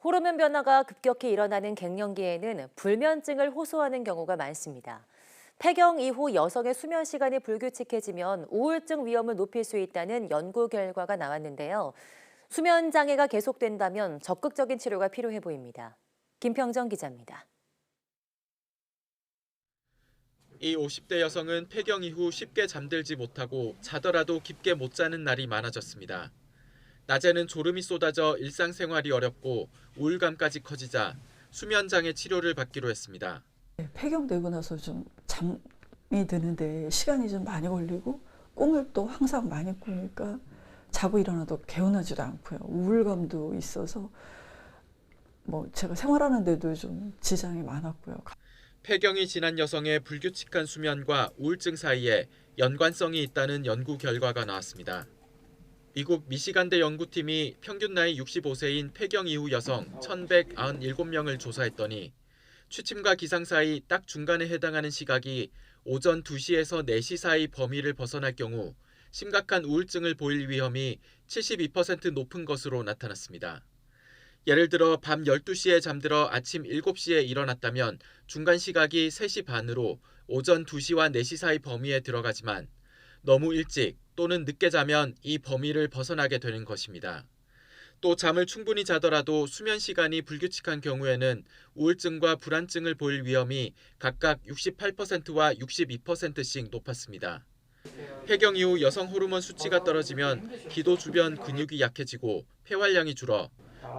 호르몬 변화가 급격히 일어나는 갱년기에는 불면증을 호소하는 경우가 많습니다. 폐경 이후 여성의 수면 시간이 불규칙해지면 우울증 위험을 높일 수 있다는 연구 결과가 나왔는데요. 수면 장애가 계속된다면 적극적인 치료가 필요해 보입니다. 김평정 기자입니다. 이 50대 여성은 폐경 이후 쉽게 잠들지 못하고 자더라도 깊게 못 자는 날이 많아졌습니다. 낮에는 졸음이 쏟아져 일상생활이 어렵고 우울감까지 커지자 수면장애 치료를 받기로 했습니다. 폐경되고 나서 좀 잠이 드는데 시간이 좀 많이 걸리고 꿈을 또 항상 많이 꾸니까 자고 일어나도 개운하지도 않고요. 우울감도 있어서 제가 생활하는 데도 좀 지장이 많았고요. 폐경이 지난 여성의 불규칙한 수면과 우울증 사이에 연관성이 있다는 연구 결과가 나왔습니다. 미국 미시간대 연구팀이 평균 나이 65세인 폐경 이후 여성 1,197명을 조사했더니 취침과 기상 사이 딱 중간에 해당하는 시각이 오전 2시에서 4시 사이 범위를 벗어날 경우 심각한 우울증을 보일 위험이 72% 높은 것으로 나타났습니다. 예를 들어 밤 12시에 잠들어 아침 7시에 일어났다면 중간 시각이 3시 반으로 오전 2시와 4시 사이 범위에 들어가지만 너무 일찍 또는 늦게 자면 이 범위를 벗어나게 되는 것입니다. 또 잠을 충분히 자더라도 수면 시간이 불규칙한 경우에는 우울증과 불안증을 보일 위험이 각각 68%와 62%씩 높았습니다. 폐경 이후 여성 호르몬 수치가 떨어지면 기도 주변 근육이 약해지고 폐활량이 줄어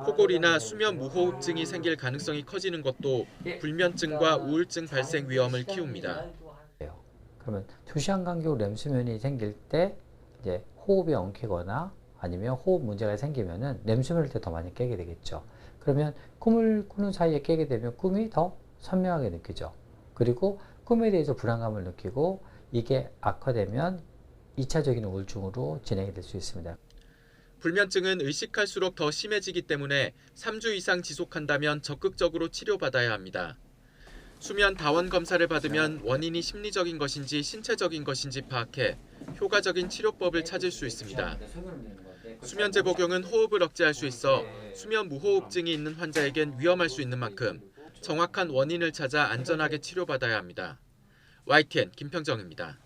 코골이나 수면 무호흡증이 생길 가능성이 커지는 것도 불면증과 우울증 발생 위험을 키웁니다. 그러면 2시간 간격으로 렘수면이 생길 때 이제 호흡이 엉키거나 아니면 호흡 문제가 생기면은 렘수면일 때 더 많이 깨게 되겠죠. 그러면 꿈을 꾸는 사이에 깨게 되면 꿈이 더 선명하게 느껴져. 그리고 꿈에 대해서 불안감을 느끼고 이게 악화되면 2차적인 우울증으로 진행이 될 수 있습니다. 불면증은 의식할수록 더 심해지기 때문에 3주 이상 지속한다면 적극적으로 치료받아야 합니다. 수면 다원 검사를 받으면 원인이 심리적인 것인지 신체적인 것인지 파악해 효과적인 치료법을 찾을 수 있습니다. 수면제 복용은 호흡을 억제할 수 있어 수면 무호흡증이 있는 환자에겐 위험할 수 있는 만큼 정확한 원인을 찾아 안전하게 치료받아야 합니다. YTN 김평정입니다.